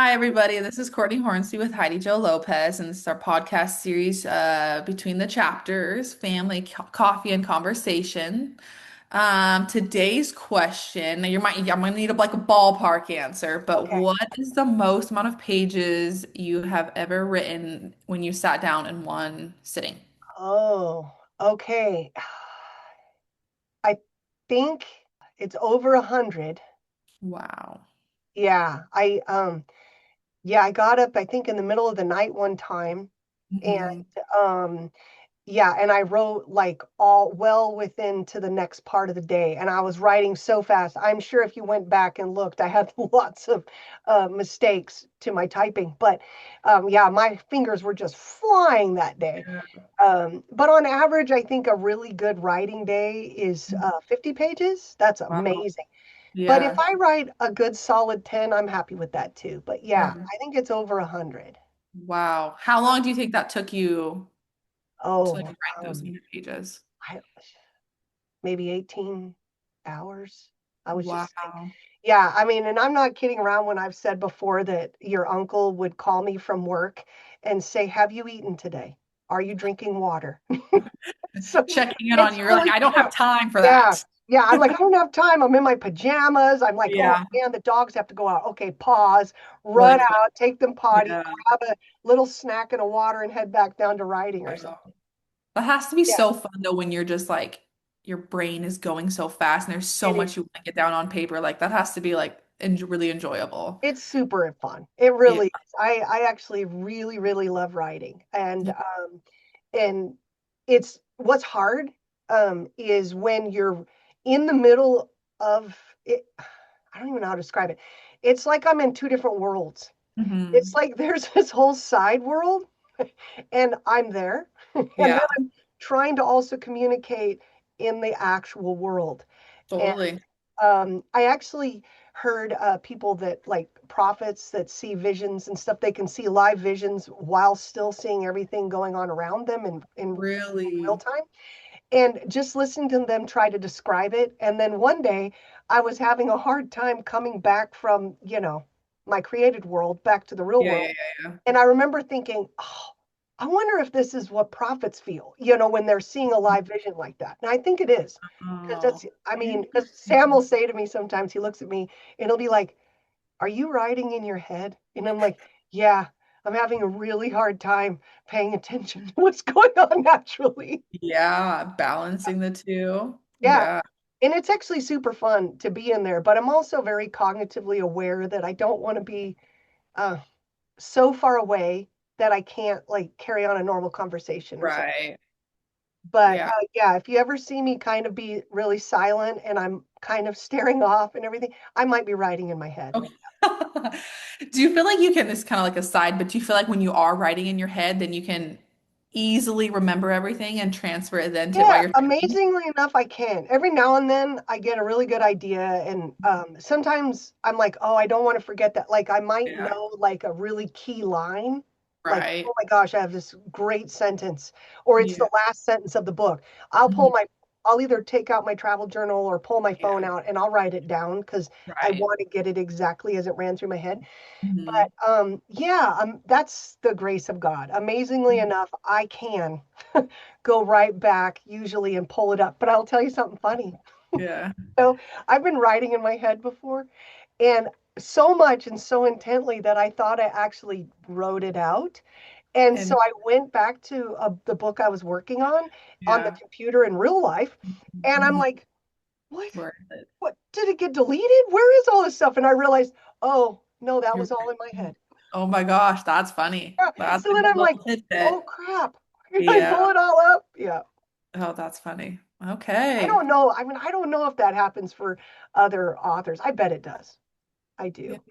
Hi, everybody. This is Courtney Hornsby with Heidi Joe Lopez, and this is our podcast series, Between the Chapters, Family, Coffee, and Conversation. Today's question, now I'm gonna need like a ballpark answer, but Okay. what is the most amount of pages you have ever written when you sat down in one sitting? Oh, okay. I think it's over 100. Wow. Yeah, I got up, I think, in the middle of the night one time, and Hmm. um yeah, and I wrote like all well within to the next part of the day, and I was writing so fast. I'm sure if you went back and looked, I had lots of mistakes to my typing, but yeah, my fingers were just flying that day. Yeah. But on average, I think a really good writing day is 50 pages. That's Wow. amazing. But if Yeah. I write a good solid 10, I'm happy with that too. But yeah, Yeah. I think it's over 100. Wow. How long do you think that took you to like Oh, write those 100 pages? I, maybe 18 hours. I was just sitting. Wow. Yeah, I mean, and I'm not kidding around when I've said before that your uncle would call me from work and say, "Have you eaten today? Are you drinking water?" So Checking in on it's you. You're like, really I don't have true. time for Yeah. that. Yeah. I'm like, I don't have time. I'm in my pajamas. I'm like, oh Yeah. man, the dogs have to go out. Okay, pause, Really run quick. out, take them potty, Yeah. grab a little snack and a water and head back down to writing or Wow. something. That has to be Yeah, so fun though when you're just like your brain is going so fast and there's so it is. much you want to get down on paper. Like that has to be like en really enjoyable. It's super fun. It Yeah. really is. I actually really, really love writing. And it's what's hard is when you're in the middle of it. I don't even know how to describe it. It's like I'm in two different worlds. It's Hmm. like there's this whole side world and I'm there. And then Yeah, I'm trying to also communicate in the actual world. And totally. I actually heard people that like prophets that see visions and stuff, they can see live visions while still seeing everything going on around them in real Really. time. And just listening to them try to describe it. And then one day I was having a hard time coming back from, my created world back to the real Yeah, world. yeah, yeah, And I remember thinking, oh, I wonder if this is what prophets feel, when they're seeing a yeah. live vision like that. And I think it is. Because Oh, I mean, because Sam will interesting. say to me sometimes, he looks at me and he'll be like, are you writing in your head? And I'm like, yeah, I'm having a really hard time paying attention to what's going on naturally. Yeah, balancing the two. Yeah. Yeah. And it's actually super fun to be in there, but I'm also very cognitively aware that I don't want to be uh, so far away that I can't like carry on a normal conversation or something. Right. But Yeah. yeah, if you ever see me kind of be really silent and I'm kind of staring off and everything, I might be writing in my head. Okay. Do you feel like you can, this is kind of like a side, but do you feel like when you are writing in your head, then you can easily remember everything and transfer it then to while Yeah, you're typing? amazingly enough, I can. Every now and then I get a really good idea, and sometimes I'm like, oh, I don't want to forget that. Like I might Yeah. know like a really key line, like, Right. oh my gosh, I have this great sentence, or it's Yeah. the last sentence of the book. I'll pull Mhm. my, I'll either take out my travel journal or pull my Yeah. phone out and I'll write it down because I Right. want to get it exactly as it ran through my head. Mhm. But yeah, that's the grace of God. Amazingly enough, I can go right back usually and pull it up. But I'll tell you something funny. Yeah. So I've been writing in my head before, and so much and so intently that I thought I actually wrote it out. And And so I went back to the book I was working on the yeah. computer in real life, and I'm Mhm. like, what? Where is it? What did it get deleted? Where is all this stuff? And I realized, oh no, that You're was all in my right. head. Oh my gosh, that's funny. That's So a then good I'm like, little oh tidbit. crap. Can I Yeah. pull it all up? Yeah. Oh, that's funny. I Okay. don't know. I mean, I don't know if that happens for other authors. I bet it does. I Yeah. do.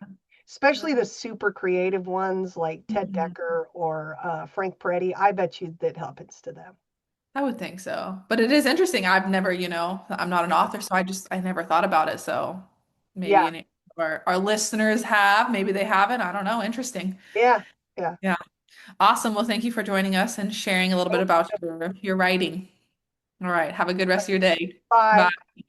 Especially the super creative ones like Ted Mhm. Decker or Frank Peretti. I bet you that happens to them. I would think so. But it is interesting. I've never, I'm not an author, so I never thought about it. So maybe Yeah. any of our listeners have, maybe they haven't. I don't know. Interesting. Yeah. Yeah. Yeah. Awesome. Well, thank you for joining us and sharing a little bit Thank about you. your writing. All right. Have a good rest of your day. Bye. Bye.